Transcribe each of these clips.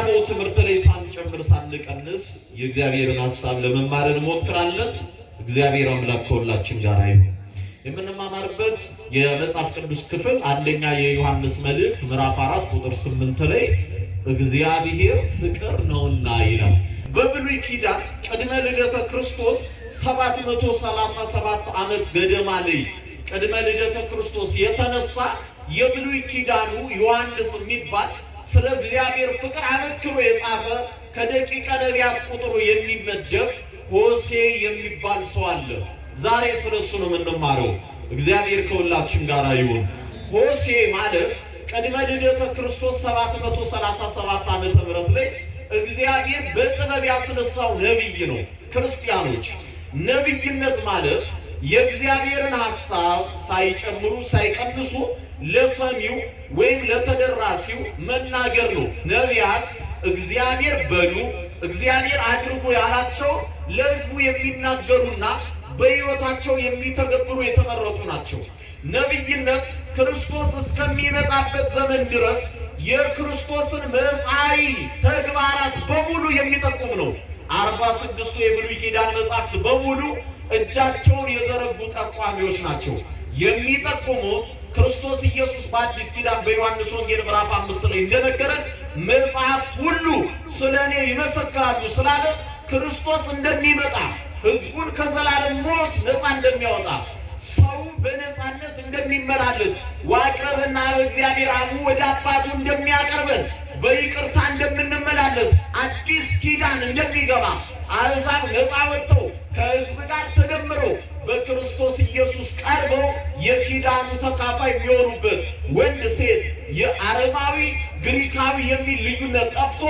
በቀረበው ትምህርት ላይ ሳንጨምር ሳንቀንስ የእግዚአብሔርን ሐሳብ ለመማር እንሞክራለን። እግዚአብሔር አምላክ ከሁላችን ጋር ይሁን። የምንማማርበት የመጽሐፍ ቅዱስ ክፍል አንደኛ የዮሐንስ መልእክት ምዕራፍ 4 ቁጥር 8 ላይ እግዚአብሔር ፍቅር ነውና ይላል። በብሉይ ኪዳን ቅድመ ልደተ ክርስቶስ 737 ዓመት ገደማ ላይ ቅድመ ልደተ ክርስቶስ የተነሳ የብሉይ ኪዳኑ ዮሐንስ የሚባል ስለ እግዚአብሔር ፍቅር አበክሮ የጻፈ ከደቂቀ ነቢያት ቁጥሩ የሚመደብ ሆሴ የሚባል ሰው አለ። ዛሬ ስለሱ ነው የምንማረው። እግዚአብሔር ከሁላችን ጋር ይሁን። ሆሴ ማለት ቅድመ ልደተ ክርስቶስ 737 ዓመተ ምህረት ላይ እግዚአብሔር በጥበብ ያስነሳው ነብይ ነው። ክርስቲያኖች ነብይነት ማለት የእግዚአብሔርን ሐሳብ ሳይጨምሩ ሳይቀንሱ ለሰሚው ወይም ለተደራሲው መናገር ነው። ነቢያት እግዚአብሔር በሉ እግዚአብሔር አድርጎ ያላቸው ለሕዝቡ የሚናገሩና በሕይወታቸው የሚተገብሩ የተመረጡ ናቸው። ነብይነት ክርስቶስ እስከሚመጣበት ዘመን ድረስ የክርስቶስን መጻኢ ተግባራት በሙሉ የሚጠቁም ነው። 46ቱ የብሉይ ኪዳን መጻሕፍት በሙሉ እጃቸውን የዘረጉ ጠቋሚዎች ናቸው። የሚጠቁሙት ክርስቶስ ኢየሱስ በአዲስ ኪዳን በዮሐንስ ወንጌል ምዕራፍ 5 ላይ እንደነገረን መጻሕፍት ሁሉ ስለኔ ይመሰክራሉ ስላለ ክርስቶስ እንደሚመጣ ሕዝቡን ከዘላለም ሞት ነፃ እንደሚያወጣ ሰው በነፃነት እንደሚመላለስ ዋቅረብና እግዚአብሔር አቡ ወደ አባቱ እንደሚያቀርበን በይቅርታ እንደምንመላለስ አዲስ ኪዳን እንደሚገባ አሕዛብ ነፃ ወጥተው ከሕዝብ ጋር ተደምረው በክርስቶስ ኢየሱስ ቀርበው የኪዳኑ ተካፋይ የሚሆኑበት ወንድ ሴት የአረማዊ ግሪካዊ የሚል ልዩነት ጠፍቶ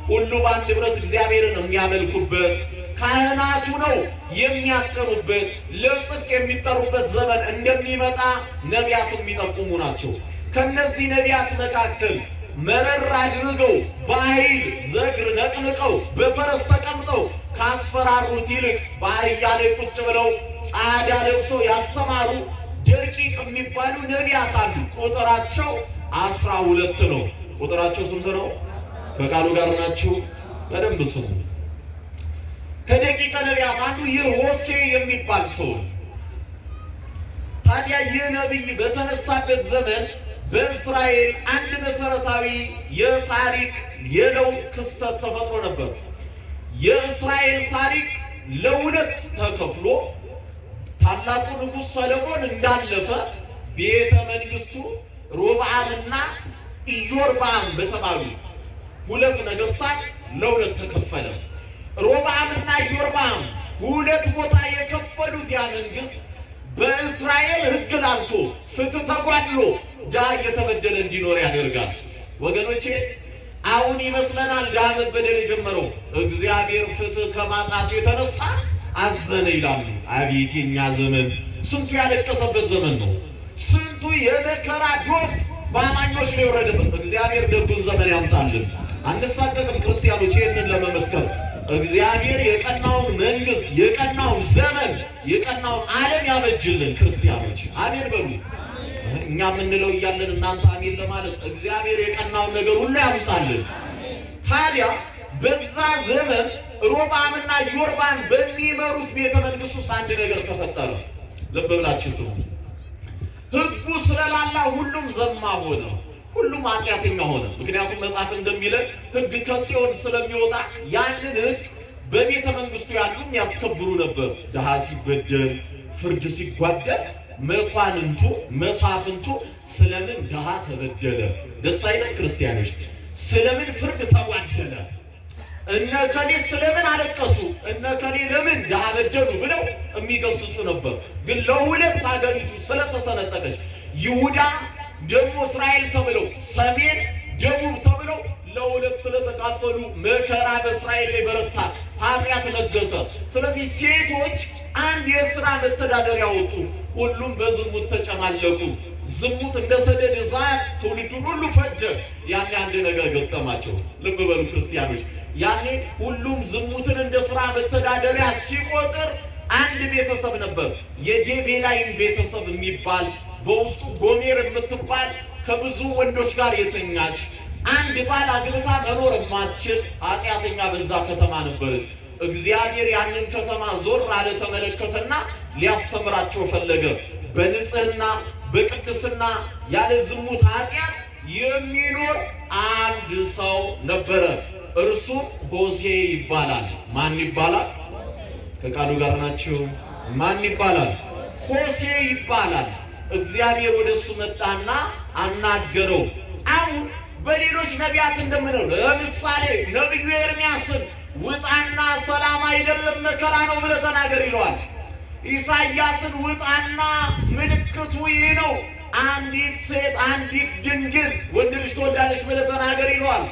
ሁሉ በአንድ ህብረት እግዚአብሔርን የሚያመልኩበት ካህናቱ ነው የሚያቀኑበት ለጽድቅ የሚጠሩበት ዘመን እንደሚመጣ ነቢያት የሚጠቁሙ ናቸው። ከነዚህ ነቢያት መካከል መረር አድርገው በኃይል ዘግር ነቅንቀው በፈረስ ተቀምጠው ካስፈራሩት ይልቅ በአህያ ላይ ቁጭ ብለው ጻዕዳ ለብሰው ያስተማሩ ደቂቅ የሚባሉ ነቢያት አሉ። ቁጥራቸው 12 ነው። ቁጥራቸው ስንት ነው? ከቃሉ ጋር ናችሁ? በደንብ ስሙ። ከደቂቀ ነቢያት አንዱ ይህ ሆሴ የሚባል ሰው። ታዲያ ይህ ነቢይ በተነሳበት ዘመን በእስራኤል አንድ መሰረታዊ የታሪክ የለውጥ ክስተት ተፈጥሮ ነበር። የእስራኤል ታሪክ ለሁለት ተከፍሎ ታላቁ ንጉሥ ሰለሞን እንዳለፈ ቤተ መንግስቱ ሮብዓምና ኢዮርብዓም በተባሉ ሁለት ነገስታት ለሁለት ተከፈለ። ሮብዓምና ኢዮርብዓም ሁለት ቦታ የከፈሉት ያ መንግስት በእስራኤል ሕግ ላልቶ ፍትህ ተጓድሎ ድሃ እየተበደለ እንዲኖር ያደርጋል። ወገኖቼ አሁን ይመስለናል ድሃ መበደል የጀመረው እግዚአብሔር ፍትህ ከማጣቱ የተነሳ አዘነ ይላሉ። አቤት የኛ ዘመን ስንቱ ያለቀሰበት ዘመን ነው። ስንቱ የመከራ ዶፍ በአማኞች ላይ ወረደበት። እግዚአብሔር ደጉን ዘመን ያምጣልን። አንሳቀቅም ክርስቲያኖች ይህንን ለመመስከር እግዚአብሔር የቀናውን መንግስት የቀናውን ዘመን የቀናውን ዓለም ያበጅልን። ክርስቲያኖች አሜን በሉ። እኛ የምንለው እያለን እናንተ አሜን ለማለት እግዚአብሔር የቀናውን ነገር ሁሉ ያምጣልን። ታዲያ በዛ ዘመን ሮብዓምና ኢዮርብዓም በሚመሩት ቤተ መንግስት ውስጥ አንድ ነገር ተፈጠረ። ልብ ብላችሁ ስሙ። ሕጉ ስለላላ ሁሉም ዘማ ሆነ፣ ሁሉም ኃጢአተኛ ሆነ። ምክንያቱም መጽሐፍ እንደሚለን ሕግ ከጽዮን ስለሚወጣ ያንን ሕግ በቤተ መንግስቱ ያሉም ያስከብሩ ነበር። ድሃ ሲበደል ፍርድ ሲጓደል መኳንንቱ መሳፍንቱ ስለምን ድሃ ተበደለ ደስ አይልም? ክርስቲያኖች ስለምን ፍርድ ተጓደለ፣ እነከሌ ስለምን አለቀሱ፣ እነከሌ ለምን ድሃ በደሉ ብለው የሚገስጹ ነበር። ግን ለሁለት ሀገሪቱ ስለተሰነጠቀች ይሁዳ ደግሞ እስራኤል ተብለው ሰሜን ደቡብ ተብለው ለሁለት ስለተካፈሉ መከራ በእስራኤል ላይ በረታ፣ ኃጢአት ነገሰ። ስለዚህ ሴቶች አንድ የሥራ መተዳደሪያ ወጡ። ሁሉም በዝሙት ተጨማለቁ። ዝሙት እንደ ሰደድ እሳት ትውልዱን ሁሉ ፈጀ። ያኔ አንድ ነገር ገጠማቸው። ልብ በሉ ክርስቲያኖች፣ ያኔ ሁሉም ዝሙትን እንደ ሥራ መተዳደሪያ ሲቆጥር አንድ ቤተሰብ ነበር፣ የዴቤላይም ቤተሰብ የሚባል በውስጡ ጎሜር የምትባል ከብዙ ወንዶች ጋር የተኛች አንድ ባል አግብታ መኖር የማትችል ኃጢአተኛ በዛ ከተማ ነበረች። እግዚአብሔር ያንን ከተማ ዞር አለ፣ ተመለከተና ሊያስተምራቸው ፈለገ። በንጽህና በቅድስና ያለ ዝሙት ኃጢአት የሚኖር አንድ ሰው ነበረ። እርሱም ሆሴዕ ይባላል። ማን ይባላል? ከቃሉ ጋር ናችሁ? ማን ይባላል? ሆሴዕ ይባላል። እግዚአብሔር ወደሱ መጣና አናገረው። አሁን በሌሎች ነቢያት እንደምንለው ለምሳሌ ነቢዩ ኤርምያስን ውጣና ሰላም አይደለም መከራ ነው ብለህ ተናገር ይለዋል። ኢሳይያስን ውጣና ምልክቱ ይህ ነው፣ አንዲት ሴት አንዲት ድንግል ወንድ ልጅ ትወልዳለች ብለህ ተናገር ይለዋል።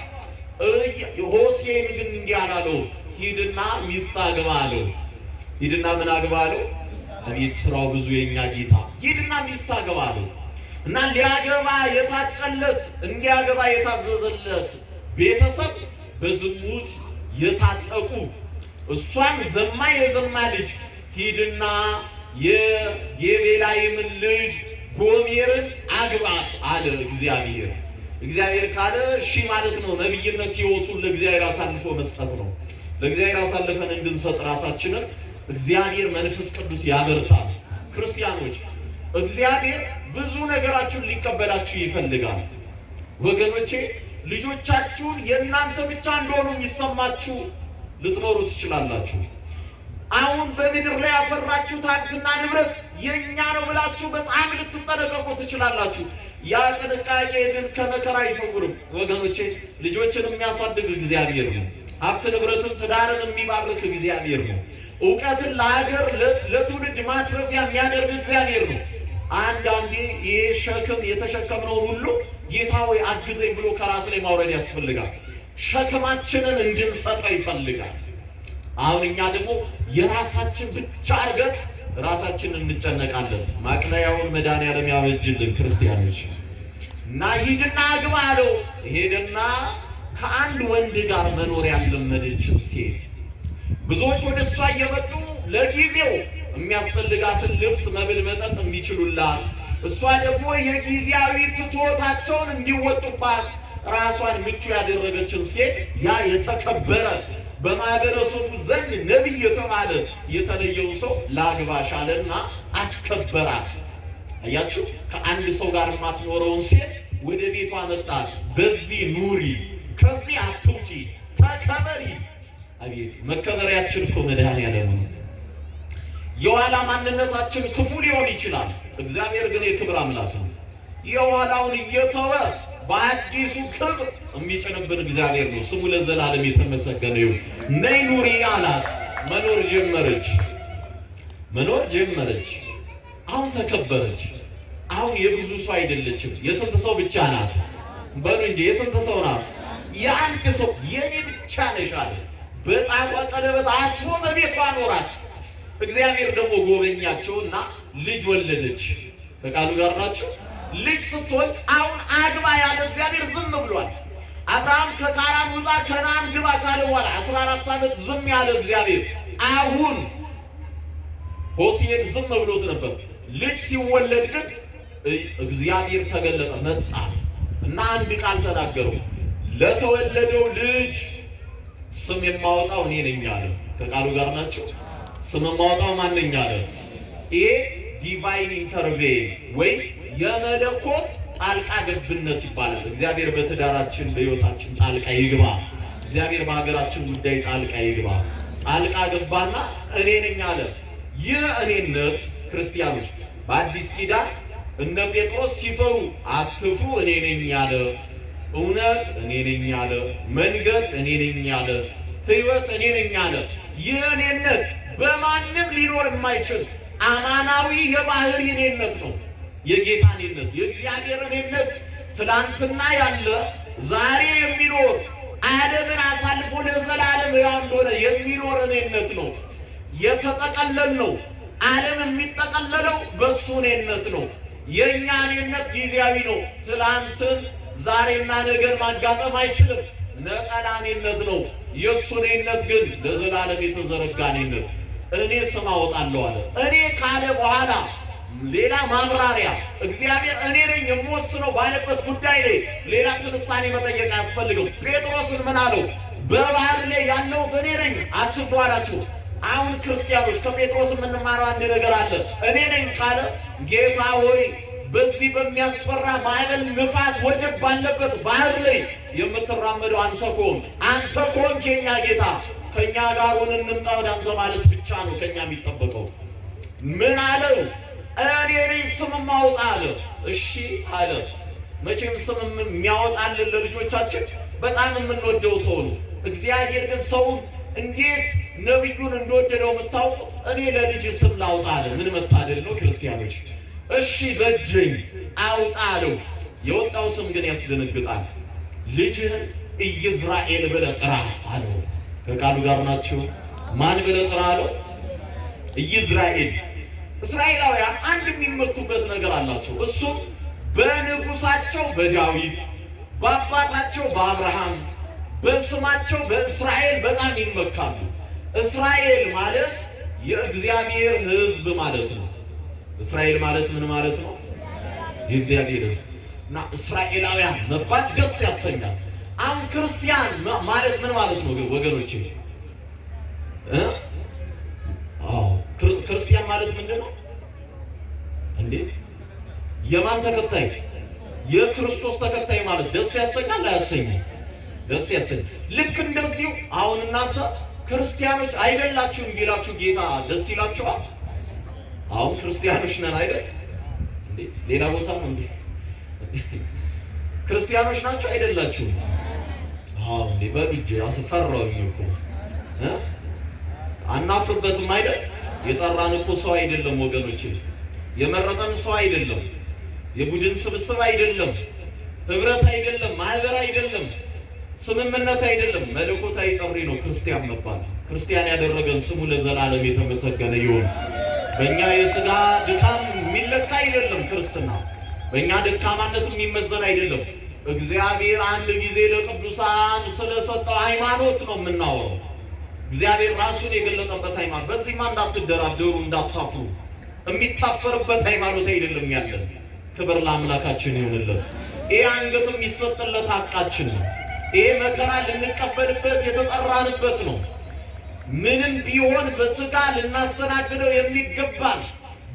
ሆሴዕን ግን እንዲህ አላለው፣ ሂድና ሚስት አግባ አለው። ሂድና ምን አግባ አለው? አቤት ስራው ብዙ የኛ ጌታ። ሂድና ሚስት አግባ አለው እና ሊያገባ የታጨለት እንዲያገባ የታዘዘለት ቤተሰብ በዝሙት የታጠቁ እሷን ዘማ የዘማ ልጅ ሂድና የጌቤላይምን ልጅ ጎሜርን አግባት አለ እግዚአብሔር። እግዚአብሔር ካለ እሺ ማለት ነው። ነቢይነት ሕይወቱን ለእግዚአብሔር አሳልፎ መስጠት ነው። ለእግዚአብሔር አሳልፈን እንድንሰጥ ራሳችንን እግዚአብሔር መንፈስ ቅዱስ ያበርታል። ክርስቲያኖች እግዚአብሔር ብዙ ነገራችሁን ሊቀበላችሁ ይፈልጋል። ወገኖቼ ልጆቻችሁን የእናንተ ብቻ እንደሆኑ የሚሰማችሁ ልትኖሩ ትችላላችሁ። አሁን በምድር ላይ ያፈራችሁት ሀብትና ንብረት የኛ ነው ብላችሁ በጣም ልትጠነቀቁ ትችላላችሁ። ያ ጥንቃቄ ግን ከመከራ አይሰውርም። ወገኖቼ ልጆችን የሚያሳድግ እግዚአብሔር ነው። ሀብት ንብረትን ትዳርን የሚባርክ እግዚአብሔር ነው። እውቀትን ለሀገር ለትውልድ ማትረፊያ የሚያደርግ እግዚአብሔር ነው። አንዳንዴ ይሄ ሸክም የተሸከምነውን ሁሉ ጌታ ሆይ አግዘኝ ብሎ ከራስ ላይ ማውረድ ያስፈልጋል። ሸክማችንን እንድንሰጠው ይፈልጋል። አሁን እኛ ደግሞ የራሳችን ብቻ አድርገን ራሳችንን እንጨነቃለን። ማቅለያውን መድኃኒዓለም ያበጅልን ክርስቲያኖች። እና ሂድና አግባ አለው። ሄደና ከአንድ ወንድ ጋር መኖር ያለመደችን ሴት ብዙዎች ወደ እሷ እየመጡ ለጊዜው የሚያስፈልጋትን ልብስ፣ መብል፣ መጠጥ የሚችሉላት እሷ ደግሞ የጊዜያዊ ፍትወታቸውን እንዲወጡባት ራሷን ምቹ ያደረገችን ሴት ያ የተከበረ በማህበረሰቡ ዘንድ ነቢይ የተባለ የተለየው ሰው ላግባሽ አለና አስከበራት። አያችሁ፣ ከአንድ ሰው ጋር የማትኖረውን ሴት ወደ ቤቷ መጣት። በዚህ ኑሪ፣ ከዚህ አትውጪ፣ ተከበሪ። አቤት መከበሪያችን እኮ መድኃኒዓለም ነው። የኋላ ማንነታችን ክፉ ሊሆን ይችላል። እግዚአብሔር ግን የክብር አምላክ ነው። የኋላውን እየተወ በአዲሱ ክብር የሚጭንብን እግዚአብሔር ነው። ስሙ ለዘላለም የተመሰገነ ይሁን። ነይ ኑሪ አላት። መኖር ጀመረች። አሁን ተከበረች። አሁን የብዙ ሰው አይደለችም። የስንት ሰው ብቻ ናት? በሉ እንጂ የስንት ሰው ናት? የአንድ ሰው። የኔ ብቻ ነሽ አለ። በጣቷ ቀለበት አስሮ በቤቷ ኖራት። እግዚአብሔር ደግሞ ጎበኛቸውና ልጅ ወለደች። ከቃሉ ጋር ናቸው። ልጅ ስትወልድ አሁን አግባ ያለ እግዚአብሔር ዝም ብሏል። አብርሃም ከካራን ውጣ ከነዓን ግባ ካለ በኋላ 14 ዓመት ዝም ያለ እግዚአብሔር አሁን ሆሴዕን ዝም ብሎት ነበር። ልጅ ሲወለድ ግን እግዚአብሔር ተገለጠ፣ መጣ እና አንድ ቃል ተናገረው። ለተወለደው ልጅ ስም የማወጣው እኔ ነኝ አለ። ከቃሉ ጋር ናቸው። ስም የማወጣው ማን ነኝ አለ? ይሄ ዲቫይን ኢንተርቬን ወይም የመለኮት ጣልቃ ገብነት ይባላል። እግዚአብሔር በትዳራችን በሕይወታችን ጣልቃ ይግባ። እግዚአብሔር በሀገራችን ጉዳይ ጣልቃ ይግባ። ጣልቃ ገባና እኔ ነኝ አለ። ይህ እኔነት ክርስቲያኖች በአዲስ ኪዳን እነ ጴጥሮስ ሲፈሩ አትፍሩ እኔ ነኝ አለ። እውነት እኔ ነኝ አለ። መንገድ እኔ ነኝ አለ። ሕይወት እኔ ነኝ አለ። ይህ እኔነት በማንም ሊኖር የማይችል አማናዊ የባህሪ እኔነት ነው። የጌታ እኔነት፣ የእግዚአብሔር እኔነት ትላንትና ያለ ዛሬ የሚኖር ዓለምን አሳልፎ ለዘላለም ያው እንደሆነ የሚኖር እኔነት ነው። የተጠቀለል ነው። ዓለም የሚጠቀለለው በሱ እኔነት ነው። የኛ እኔነት ጊዜያዊ ነው። ትላንትን ዛሬና ነገን ማጋጠም አይችልም። ነጠላ እኔነት ነው። የሱ እኔነት ግን ለዘላለም የተዘረጋ እኔነት። እኔ ስም አወጣለሁ አለ። እኔ ካለ በኋላ ሌላ ማብራሪያ እግዚአብሔር እኔ ነኝ የምወስነው ባለበት ጉዳይ ላይ ሌላ ትንታኔ መጠየቅ አያስፈልግም። ጴጥሮስን ምን አለው? በባህር ላይ ያለሁት እኔ ነኝ አትፍሩ አላቸው። አሁን ክርስቲያኖች ከጴጥሮስ የምንማረው አንድ ነገር አለ። እኔ ነኝ ካለ ጌታ ሆይ በዚህ በሚያስፈራ ማዕበል፣ ንፋስ፣ ወጀብ ባለበት ባህር ላይ የምትራመደው አንተ ከሆንክ የኛ ጌታ ከኛ ጋር ሆነን እንምጣ ወደ አንተ ማለት ብቻ ነው ከኛ የሚጠበቀው። ምን አለው? እኔ ነኝ ስም ማውጣ አለ። እሺ አለ። መቼም ስም የሚያወጣልን ለልጆቻችን በጣም የምንወደው ሰው ነው። እግዚአብሔር ግን ሰውን እንዴት ነብዩን እንደወደደው የምታውቁት እኔ ለልጅ ስም ላውጣ አለ። ምን መታደል ነው ክርስቲያኖች። እሺ በእጅኝ አውጣ አለው። የወጣው ስም ግን ያስደነግጣል። ልጅህን ኢይዝራኤል ብለህ ጥራ አለው። ከቃሉ ጋር ናቸው። ማን ብለህ ጥራ አለው? ኢይዝራኤል። እስራኤላውያን አንድ የሚመኩበት ነገር አላቸው። እሱም በንጉሳቸው በዳዊት በአባታቸው በአብርሃም በስማቸው በእስራኤል በጣም ይመካሉ። እስራኤል ማለት የእግዚአብሔር ሕዝብ ማለት ነው። እስራኤል ማለት ምን ማለት ነው? የእግዚአብሔር ሕዝብ እና እስራኤላውያን መባል ደስ ያሰኛል። አሁን ክርስቲያን ማለት ምን ማለት ነው ወገኖቼ? ክርስቲያን ማለት ምንድን ነው እንዴ? የማን ተከታይ? የክርስቶስ ተከታይ ማለት ደስ ያሰኛል አያሰኝም? ደስ ያሰኛል። ልክ እንደዚሁ አሁን እናንተ ክርስቲያኖች አይደላችሁም ቢላችሁ ጌታ ደስ ይላችኋል? አሁን ክርስቲያኖች ነን አይደል እንዴ? ሌላ ቦታ ነው እንዴ? ክርስቲያኖች ናቸው አይደላችሁም? አዎ እንዴ በልጅ አስፈራውኝ እኮ አናፍርበትም አይደል? የጠራን እኮ ሰው አይደለም ወገኖቼ፣ የመረጠን ሰው አይደለም፣ የቡድን ስብስብ አይደለም፣ ህብረት አይደለም፣ ማህበር አይደለም፣ ስምምነት አይደለም። መለኮታዊ ጥሪ ነው ክርስቲያን መባል። ክርስቲያን ያደረገን ስሙ ለዘላለም የተመሰገነ ይሁን። በእኛ የሥጋ ድካም የሚለካ አይደለም ክርስትና፣ በእኛ ደካማነት የሚመዘን አይደለም። እግዚአብሔር አንድ ጊዜ ለቅዱሳን ስለሰጠው ሃይማኖት ነው የምናወራው። እግዚአብሔር ራሱን የገለጠበት ሃይማኖት። በዚህማ እንዳትደራደሩ እንዳታፍሩ። የሚታፈርበት ሃይማኖት አይደለም ያለን። ክብር ለአምላካችን ይሁንለት። ይሄ አንገት የሚሰጥለት ሐቃችን ነው። ይሄ መከራ ልንቀበልበት የተጠራንበት ነው። ምንም ቢሆን በሥጋ ልናስተናግደው የሚገባን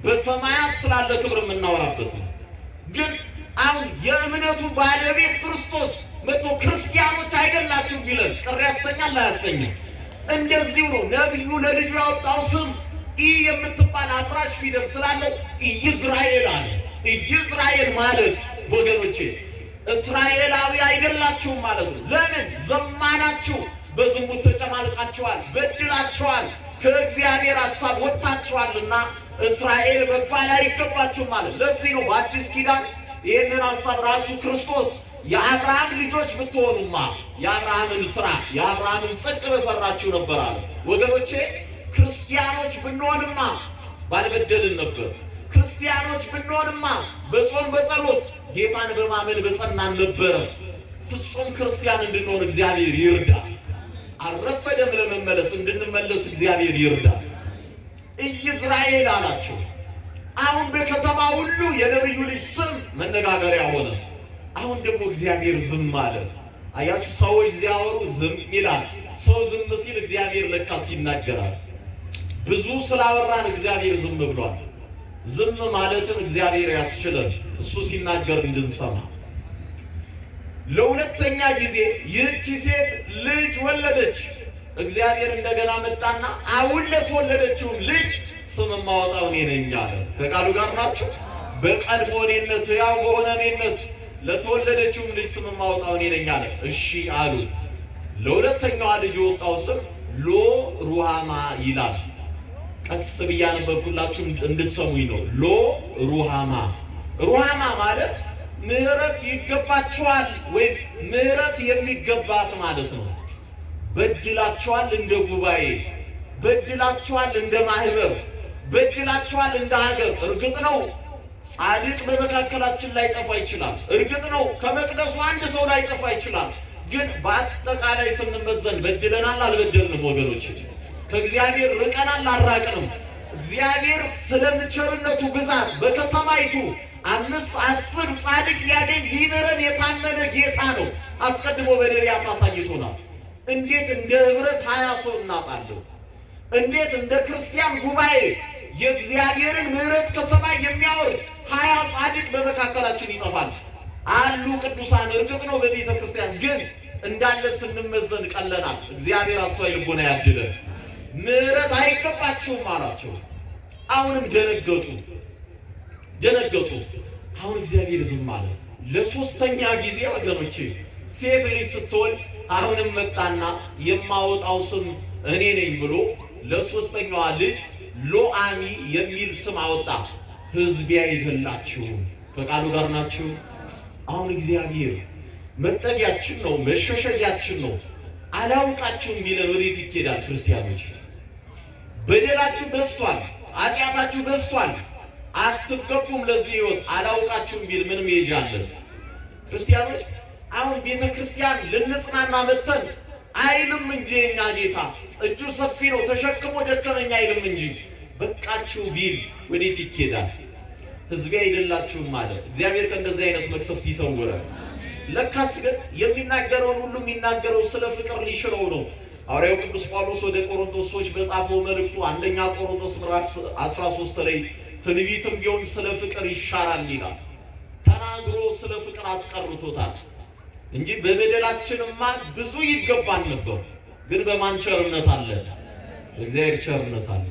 በሰማያት ስላለ ክብር የምናወራበት ነው። ግን አሁን የእምነቱ ባለቤት ክርስቶስ መጥቶ ክርስቲያኖች አይደላችሁ ቢለን ቅር ያሰኛል አያሰኝም? እንደዚሁ ነው። ነቢዩ ለልጁ ያወጣው ስም ኢ የምትባል አፍራሽ ፊደል ስላለው ኢይዝራኤል አለ። ኢይዝራኤል ማለት ወገኖቼ እስራኤላዊ አይደላችሁም ማለት ነው። ለምን? ዘማናችሁ፣ በዝሙት ተጨማልቃችኋል፣ በድላችኋል፣ ከእግዚአብሔር ሐሳብ ወጥታችኋልና እስራኤል መባል አይገባችሁም ማለት። ለዚህ ነው በአዲስ ኪዳን ይህንን ሐሳብ ራሱ ክርስቶስ የአብርሃም ልጆች ብትሆኑማ የአብርሃምን ሥራ የአብርሃምን ጽድቅ በሰራችሁ ነበር አለ። ወገኖቼ ክርስቲያኖች ብንሆንማ ባልበደልን ነበር። ክርስቲያኖች ብንሆንማ በጾም በጸሎት ጌታን በማመን በጸናን ነበረ። ፍጹም ክርስቲያን እንድንሆን እግዚአብሔር ይርዳል። አልረፈደም ለመመለስ እንድንመለስ እግዚአብሔር ይርዳል። ኢይዝራኤል አላቸው። አሁን በከተማ ሁሉ የነብዩ ልጅ ስም መነጋገሪያ ሆነ። አሁን ደግሞ እግዚአብሔር ዝም አለ። አያችሁ፣ ሰዎች ሲያወሩ ዝም ይላል። ሰው ዝም ሲል እግዚአብሔር ለካስ ይናገራል። ብዙ ስላወራን እግዚአብሔር ዝም ብሏል። ዝም ማለትን እግዚአብሔር ያስችለን፣ እሱ ሲናገር እንድንሰማ። ለሁለተኛ ጊዜ ይህቺ ሴት ልጅ ወለደች። እግዚአብሔር እንደገና መጣና አሁን ለተወለደችው ልጅ ስም ማውጣው እኔ ነኝ አለ። ከቃሉ ጋር ናቸው። በቀድሞ እኔነት ያው በሆነ እኔነት ለተወለደችው ልጅ ስም ማውጣው እኔ ነኝ አለ። እሺ አሉ። ለሁለተኛዋ ልጅ የወጣው ስም ሎ ሩሃማ ይላል። ቀስ ብዬ አነበብኩላችሁ እንድትሰሙኝ ነው። ሎ ሩሃማ። ሩሃማ ማለት ምህረት ይገባችኋል ወይም ምህረት የሚገባት ማለት ነው። በድላችኋል እንደ ጉባኤ፣ በድላችኋል እንደ ማህበር፣ በድላችኋል እንደ ሀገር። እርግጥ ነው ጻድቅ በመካከላችን ላይ ጠፋ ይችላል። እርግጥ ነው ከመቅደሱ አንድ ሰው ላይ ጠፋ ይችላል። ግን በአጠቃላይ ስንመዘን በድለናል አልበደልንም? ወገኖች ከእግዚአብሔር ርቀናል አልራቅንም? እግዚአብሔር ስለምቸርነቱ ብዛት በከተማይቱ 5 10 ጻድቅ ሊያገኝ ሊምረን የታመነ ጌታ ነው። አስቀድሞ በነቢያት አሳይቶናል። እንዴት እንደ ህብረት 20 ሰው እናጣለን? እንዴት እንደ ክርስቲያን ጉባኤ የእግዚአብሔርን ምሕረት ከሰማይ የሚያወርድ 20 ጻድቅ በመካከላችን ይጠፋል? አሉ ቅዱሳን፣ እርግጥ ነው በቤተ ክርስቲያን ግን እንዳለ ስንመዘን ቀለናል። እግዚአብሔር አስተዋይ ልቦና ያድለን። ምሕረት አይገባችሁም አላቸው። አሁንም ደነገጡ። አሁን እግዚአብሔር ዝም አለ። ለሶስተኛ ጊዜ ወገኖቼ ሴት ልጅ ስትወልድ አሁንም መጣና የማወጣው ስም እኔ ነኝ ብሎ ለሶስተኛዋ ልጅ ሎአሚ የሚል ስም አወጣ። ሕዝቤ አይደላችሁም። ከቃሉ ጋር ናችሁ። አሁን እግዚአብሔር መጠጊያችን ነው፣ መሸሸጊያችን ነው። አላውቃችሁም ቢለን ወዴት ይኬዳል? ክርስቲያኖች በደላችሁ በዝቷል፣ ኃጢአታችሁ በዝቷል፣ አትገቡም ለዚህ ሕይወት። አላውቃችሁም ቢል ምንም ይጃለን? ክርስቲያኖች አሁን ቤተ ክርስቲያን ልንጽናና መተን አይልም እንጂ የኛ ጌታ እጁ ሰፊ ነው፣ ተሸክሞ ደከመኝ አይልም እንጂ በቃችሁ ቢል ወዴት ይኬዳል? ሕዝቤ አይደላችሁም ማለት እግዚአብሔር ከእንደዚህ አይነት መቅሰፍት ይሰውራል። ለካስ ግን የሚናገረውን ሁሉ የሚናገረው ስለ ፍቅር ሊሽረው ነው። ሐዋርያው ቅዱስ ጳውሎስ ወደ ቆሮንቶስ ሰዎች በጻፈው መልእክቱ አንደኛ ቆሮንቶስ ምዕራፍ 13 ላይ ትንቢትም ቢሆን ስለ ፍቅር ይሻራል ይላል። ተናግሮ ስለ ፍቅር አስቀርቶታል እንጂ በበደላችንማ ብዙ ይገባን ነበር። ግን በማን ቸርነት አለ? በእግዚአብሔር ቸርነት አለ።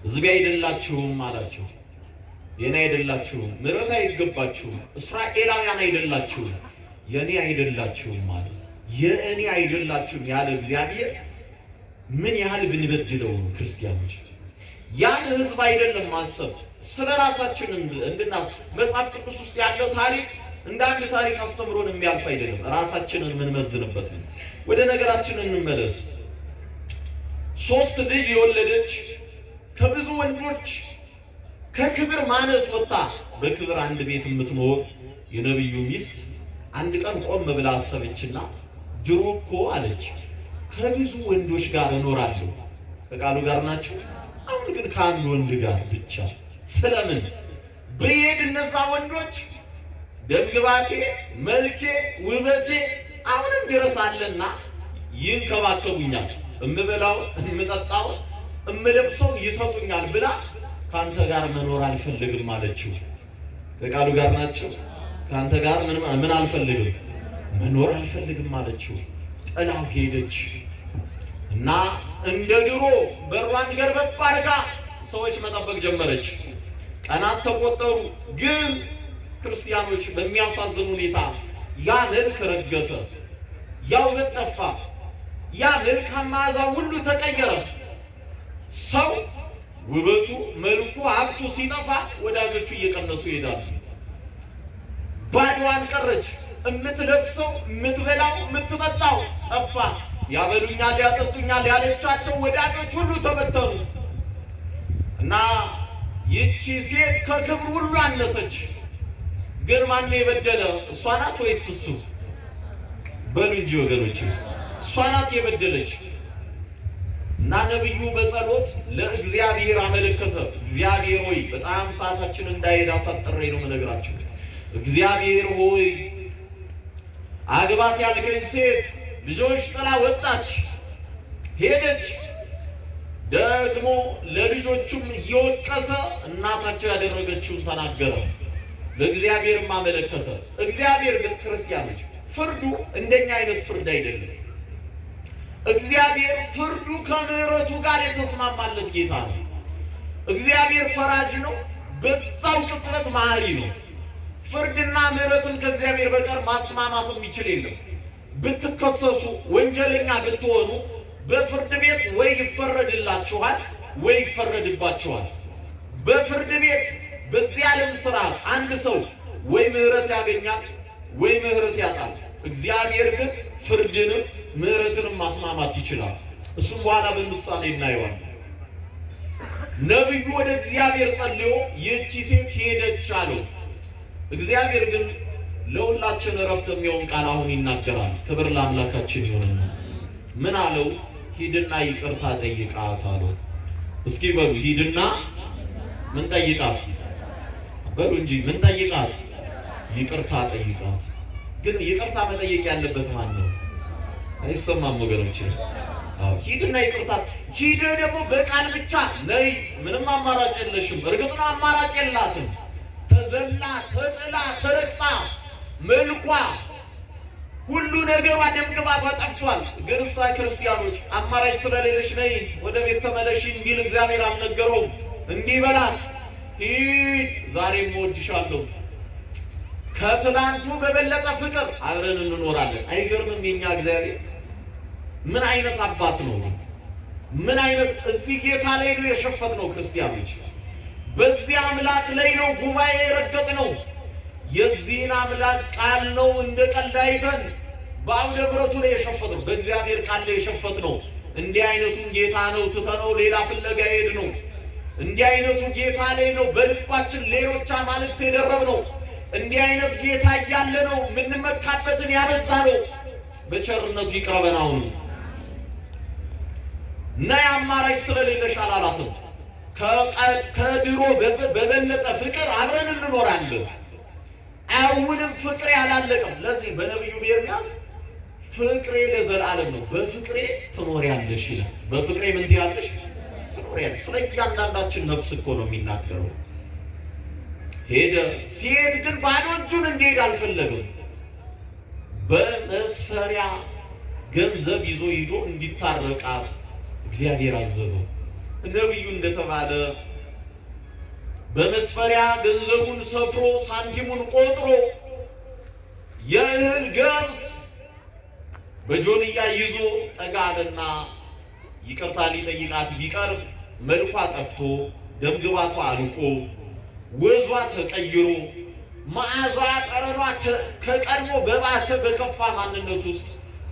ሕዝቤ አይደላችሁም አላቸው። የኔ አይደላችሁም፣ ምሕረት አይገባችሁም፣ እስራኤላውያን አይደላችሁም፣ የኔ አይደላችሁም ማለት የእኔ አይደላችሁም ያለ እግዚአብሔር ምን ያህል ብንበድለው ነው? ክርስቲያኖች ያን ሕዝብ አይደለም ማሰብ፣ ስለ ራሳችን እንድናስ መጽሐፍ ቅዱስ ውስጥ ያለው ታሪክ እንደ አንድ ታሪክ አስተምሮን የሚያልፍ አይደለም። ራሳችንን የምንመዝንበት ነው። ወደ ነገራችን እንመለስ። 3 ልጅ የወለደች ከብዙ ወንዶች ከክብር ማነስ ወጣ በክብር አንድ ቤት የምትኖር የነብዩ ሚስት አንድ ቀን ቆም ብላ አሰበችና ድሮ እኮ አለች ከብዙ ወንዶች ጋር እኖራለሁ። ከቃሉ ጋር ናቸው። አሁን ግን ከአንድ ወንድ ጋር ብቻ ስለምን ብሄድ እነዛ ወንዶች ደምግባቴ፣ መልኬ፣ ውበቴ አሁንም ድረስ አለና ይንከባከቡኛል፣ እምበላው፣ እምጠጣው፣ እምለብሰው ይሰጡኛል ብላ ካንተ ጋር መኖር አልፈልግም አለችው። ከቃሉ ጋር ናቸው። ካንተ ጋር ምን አልፈልግም መኖር አልፈልግም አለችው። ጥላው ሄደች እና እንደ ድሮ በሯን ገርበብ አድርጋ ሰዎች መጠበቅ ጀመረች። ቀናት ተቆጠሩ። ግን ክርስቲያኖች በሚያሳዝን ሁኔታ ያ መልክ ረገፈ፣ ያ ውበት ጠፋ፣ ያ መልካም መዓዛ ሁሉ ተቀየረ። ሰው ውበቱ፣ መልኩ፣ ሀብቱ ሲጠፋ ወዳጆቹ እየቀነሱ ይሄዳሉ። ባዶዋን ቀረች። የምትለብሰው፣ የምትበላው፣ የምትጠጣው ጠፋ። ያበሉኛል፣ ያጠጡኛል ያለቻቸው ወዳጆች ሁሉ ተበተኑ እና ይቺ ሴት ከክብር ሁሉ አነሰች። ግን ማን የበደለ? እሷ ናት ወይስ እሱ? በሉ እንጂ ወገኖች፣ እሷ ናት የበደለች። እና ነብዩ በጸሎት ለእግዚአብሔር አመለከተ። እግዚአብሔር ሆይ፣ በጣም ሰዓታችን እንዳይሄድ አሳጥሬ ነው የምነግራችሁ። እግዚአብሔር ሆይ አግባት ያልከኝ ሴት ልጆች ጥላ ወጣች፣ ሄደች። ደግሞ ለልጆቹም እየወቀሰ እናታቸው ያደረገችውን ተናገረ። ለእግዚአብሔርም አመለከተ። እግዚአብሔር ግን ክርስቲያኖች ፍርዱ እንደኛ አይነት ፍርድ አይደለም። እግዚአብሔር ፍርዱ ከምሕረቱ ጋር የተስማማለት ጌታ ነው። እግዚአብሔር ፈራጅ ነው፣ በዛው ቅጽበት መሐሪ ነው። ፍርድና ምሕረትን ከእግዚአብሔር በቀር ማስማማት የሚችል የለም። ብትከሰሱ፣ ወንጀለኛ ብትሆኑ በፍርድ ቤት ወይ ይፈረድላችኋል ወይ ይፈረድባችኋል። በፍርድ ቤት በዚህ ዓለም ስርዓት አንድ ሰው ወይ ምሕረት ያገኛል ወይ ምሕረት ያጣል። እግዚአብሔር ግን ፍርድንም ምሕረትንም ማስማማት ይችላል። እሱም በኋላ በምሳሌ እናየዋለን። ነብዩ ወደ እግዚአብሔር ጸልዮ ይህቺ ሴት ሄደች አለው። እግዚአብሔር ግን ለሁላችን እረፍት የሚሆን ቃል አሁን ይናገራል። ክብር ለአምላካችን ይሁንና ምን አለው? ሂድና ይቅርታ ጠይቃት አለው። እስኪ በሉ ሂድና ምን ጠይቃት በሉ እንጂ ምን ጠይቃት? ይቅርታ ጠይቃት። ግን ይቅርታ መጠየቅ ያለበት ማን ነው? አይሰማም ወገኖች። ሂድና ይቅርታ። ሂደ ደግሞ በቃል ብቻ ነይ፣ ምንም አማራጭ የለሽም። እርግጥ ነው አማራጭ የላትም። ተዘላ ተጥላ ተረግጣ መልኳ ሁሉ ነገሯ ደምግባቷ ጠፍቷል። ግን እሳ ክርስቲያኖች አማራጭ ስለሌለሽ ነይ ወደ ቤት ተመለሽ እንዲል እግዚአብሔር አልነገረውም። እንዲህ በላት ሂድ፣ ዛሬም እወድሻለሁ፣ ከትላንቱ በበለጠ ፍቅር አብረን እንኖራለን። አይገርምም? የኛ እግዚአብሔር ምን አይነት አባት ነው! ምን አይነት እዚህ ጌታ ላይ ነው የሸፈትነው ክርስቲያኖች። በዚህ አምላክ ላይ ነው ጉባኤ የረገጥነው። የዚህን አምላክ ቃል ነው እንደ ቀልድ አይተን በአውደ ምሕረቱ ላይ የሸፈትነው። በእግዚአብሔር ቃል ላይ የሸፈትነው። እንዲህ አይነቱን ጌታ ነው ትተነው ሌላ ፍለጋ ሄድ ነው። እንዲህ አይነቱ ጌታ ላይ ነው በልባችን ሌሎች አማልክት የደረብነው። እንዲህ አይነት ጌታ እያለ ነው የምንመካበትን ያበዛ ነው። በቸርነቱ ይቅረበን። አሁን እና አማራጭ ስለሌለሽ አላላትም። ከድሮ በበለጠ ፍቅር አብረን እንኖራለን። አሁንም ፍቅሬ አላለቀም። ለዚህ በነቢዩ ኤርምያስ ፍቅሬ ለዘላለም ነው፣ በፍቅሬ ትኖሪያለሽ ይላል። በፍቅሬ ምን ትያለሽ? ትኖሪያለሽ። ስለ እያንዳንዳችን ነፍስ እኮ ነው የሚናገረው። ሄደ። ሲሄድ ግን ባዶ እጁን እንዲሄድ አልፈለገም። በመስፈሪያ ገንዘብ ይዞ ሂዶ እንዲታረቃት እግዚአብሔር አዘዘው። ነቢዩ እንደተባለ በመስፈሪያ ገንዘቡን ሰፍሮ ሳንቲሙን ቆጥሮ የእህል ገብስ በጆንያ ይዞ ጠጋለና ይቅርታ ሊጠይቃት ቢቀርብ መልኳ ጠፍቶ ደምግባቷ አልቆ ወዟ ተቀይሮ መዓዛ ጠረኗ ከቀድሞ በባሰ በከፋ ማንነት ውስጥ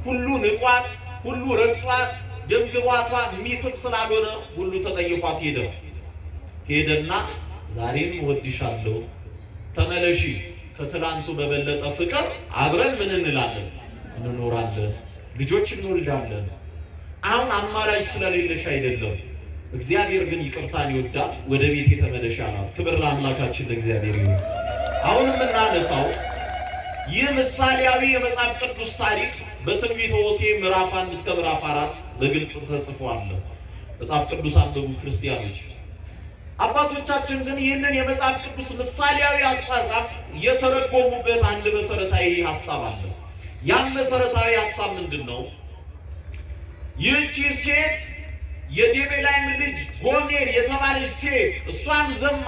ሁሉ ንቋት፣ ሁሉ ረግጧት፣ ደምግባቷ ሚስብ ስላልሆነ ሁሉ ተጠይፏት ሄደና ዛሬም እወድሻለሁ፣ ተመለሺ፣ ከትላንቱ በበለጠ ፍቅር አብረን ምን እንላለን? እንኖራለን፣ ልጆች እንወልዳለን። አሁን አማራጭ ስለሌለሽ አይደለም። እግዚአብሔር ግን ይቅርታን ይወዳል። ወደ ቤት ተመለሽ አላት። ክብር ለአምላካችን ለእግዚአብሔር ይሁን። አሁን የምናነሳው ይህ ምሳሌያዊ የመጽሐፍ ቅዱስ ታሪክ በትንቢተ ሆሴዕ ምዕራፍ 1 እስከ ምዕራፍ 4 በግልጽ ተጽፏል። መጽሐፍ ቅዱስ አንብቡ ክርስቲያኖች። አባቶቻችን ግን ይህንን የመጽሐፍ ቅዱስ ምሳሌያዊ አጻጻፍ የተረጎሙበት አንድ መሰረታዊ ሐሳብ አለ። ያም መሰረታዊ ሐሳብ ምንድነው? ይህቺ ሴት የዴቤላይም ልጅ ጎሜር የተባለች ሴት እሷም ዘማ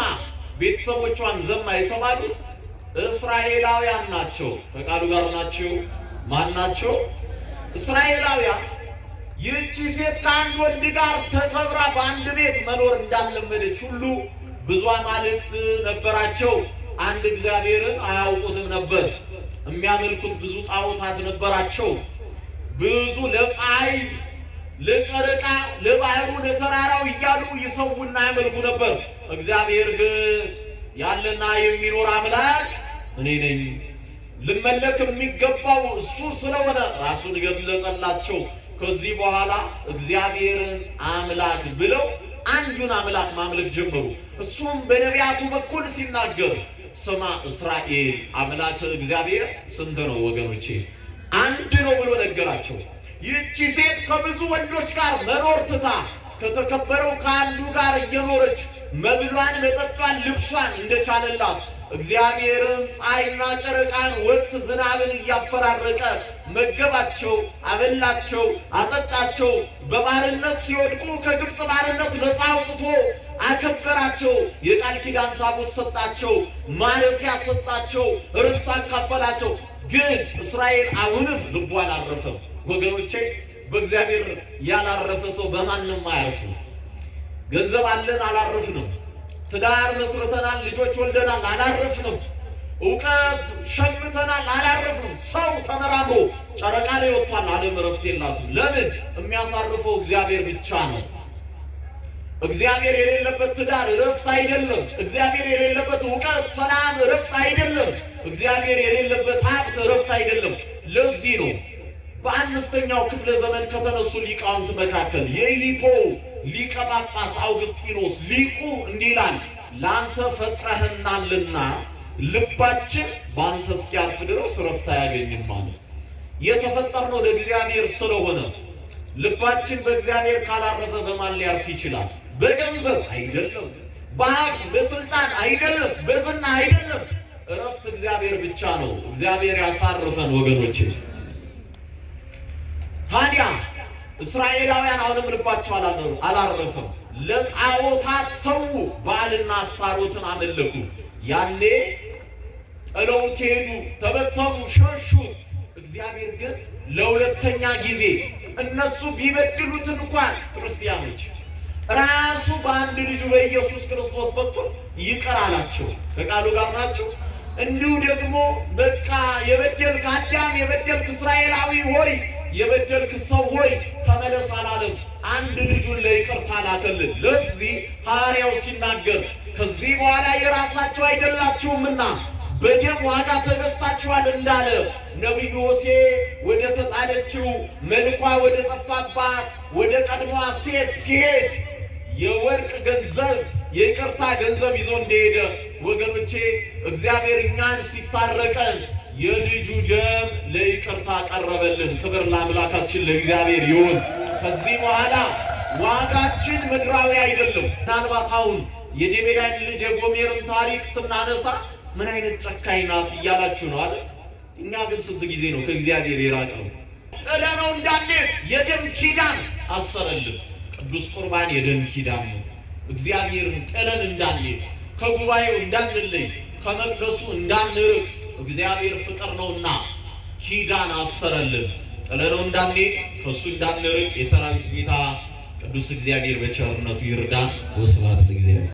ቤተሰቦቿም ዘማ የተባሉት እስራኤላውያን ናቸው። ከቃሉ ጋር ናቸው። ማን ናቸው? እስራኤላውያን። ይህቺ ሴት ከአንድ ወንድ ጋር ተከብራ በአንድ ቤት መኖር እንዳልለመደች ሁሉ ብዙ አማልክት ነበራቸው። አንድ እግዚአብሔርን አያውቁትም ነበር። የሚያመልኩት ብዙ ጣዖታት ነበራቸው። ብዙ ለፀሐይ፣ ለጨረቃ፣ ለባህሩ፣ ለተራራው እያሉ ይሰውና ያመልኩ ነበር። እግዚአብሔር ግን ያለና የሚኖር አምላክ እኔ ነኝ፣ ልመለክ የሚገባው እሱ ስለሆነ ራሱን ገለጠላቸው። ከዚህ በኋላ እግዚአብሔርን አምላክ ብለው አንዱን አምላክ ማምለክ ጀመሩ። እሱም በነቢያቱ በኩል ሲናገር ስማ እስራኤል አምላክ እግዚአብሔር ስንት ነው ወገኖቼ? አንድ ነው ብሎ ነገራቸው። ይህቺ ሴት ከብዙ ወንዶች ጋር መኖር ትታ ከተከበረው ከአንዱ ጋር እየኖረች መብሏን፣ መጠጧን፣ ልብሷን እንደቻለላት እግዚአብሔርም ፀሐይና ጨረቃን ወቅት ዝናብን እያፈራረቀ መገባቸው፣ አበላቸው፣ አጠጣቸው። በባርነት ሲወድቁ ከግብፅ ባርነት ነፃ አውጥቶ አከበራቸው። የቃል ኪዳን ታቦት ሰጣቸው፣ ማረፊያ ሰጣቸው፣ ርስት አካፈላቸው። ግን እስራኤል አሁንም ልቡ አላረፈም። ወገኖቼ በእግዚአብሔር ያላረፈ ሰው በማንም አያርፍም። ገንዘብ አለን አላረፍንም። ትዳር መስርተናል፣ ልጆች ወልደናል፣ አላረፍንም። እውቀት ሸምተናል፣ አላረፍንም። ሰው ተመራምሮ ጨረቃ ላይ ወጥቷል፣ ዓለም እረፍት የላትም። ለምን? የሚያሳርፈው እግዚአብሔር ብቻ ነው። እግዚአብሔር የሌለበት ትዳር እረፍት አይደለም። እግዚአብሔር የሌለበት እውቀት፣ ሰላም እረፍት አይደለም። እግዚአብሔር የሌለበት ሀብት እረፍት አይደለም። ለዚህ ነው በአምስተኛው ክፍለ ዘመን ከተነሱ ሊቃውንት መካከል የሂፖ ሊቀ ጳጳስ አውግስጢኖስ ሊቁ እንዲህ ይላል፣ ላንተ ፈጥረህናልና ልባችን ባንተ እስኪያርፍ ድረስ ረፍት አያገኝም ማለት። የተፈጠርነው ለእግዚአብሔር ስለሆነ ልባችን በእግዚአብሔር ካላረፈ በማን ሊያርፍ ይችላል? በገንዘብ አይደለም፣ በሀብት በስልጣን አይደለም፣ በዝና አይደለም። እረፍት እግዚአብሔር ብቻ ነው። እግዚአብሔር ያሳርፈን ወገኖች። ታዲያ እስራኤላውያን አሁንም ልባቸው አላረፈም። ለጣዖታት ሰው በዓልና አስታሮትን አመለኩ። ያኔ ጥለውት ሄዱ፣ ተበተኑ፣ ሸሹት። እግዚአብሔር ግን ለሁለተኛ ጊዜ እነሱ ቢበድሉት እንኳን ክርስቲያኖች ራሱ በአንድ ልጁ በኢየሱስ ክርስቶስ በኩል ይቅር አላቸው። ከቃሉ ጋር ናቸው። እንዲሁ ደግሞ በቃ የበደልክ አዳም፣ የበደልክ እስራኤላዊ ሆይ፣ የበደልክ ሰው ሆይ ተመለስ አላለም። አንድ ልጁን ለይቅርታ ላከልን። ለዚህ ሐዋርያው ሲናገር ከዚህ በኋላ የራሳቸው አይደላችሁምና በደም ዋጋ ተገዝታችኋል እንዳለ ነቢዩ ሆሴዕ ወደ ተጣለችው መልኳ ወደ ጠፋባት ወደ ቀድሞዋ ሴት ሲሄድ የወርቅ ገንዘብ የይቅርታ ገንዘብ ይዞ እንደሄደ ወገኖቼ እግዚአብሔር እኛን ሲታረቀን የልጁ ደም ለይቅርታ ቀረበልን። ክብር ለአምላካችን ለእግዚአብሔር ይሁን። ከዚህ በኋላ ዋጋችን ምድራዊ አይደለም። ምናልባት አሁን የዴቤዳን ልጅ የጎሜርን ታሪክ ስናነሳ ምን አይነት ጨካኝ ናት እያላችሁ ነው አይደል? እኛ ግን ስንት ጊዜ ነው ከእግዚአብሔር የራቅነው? ጥለነው እንዳንሄድ የደም ኪዳን አሰረልን። ቅዱስ ቁርባን የደም ኪዳን ነው። እግዚአብሔርን ጥለን እንዳንሄድ፣ ከጉባኤው እንዳንለይ፣ ከመቅደሱ እንዳንርቅ እግዚአብሔር ፍቅር ነውና ኪዳን አሰረልን። ጥለነው እንዳንሄድ፣ ከሱ እንዳንርቅ የሰራዊት ጌታ ቅዱስ እግዚአብሔር በቸርነቱ ይርዳን። ወስብሐት ለእግዚአብሔር።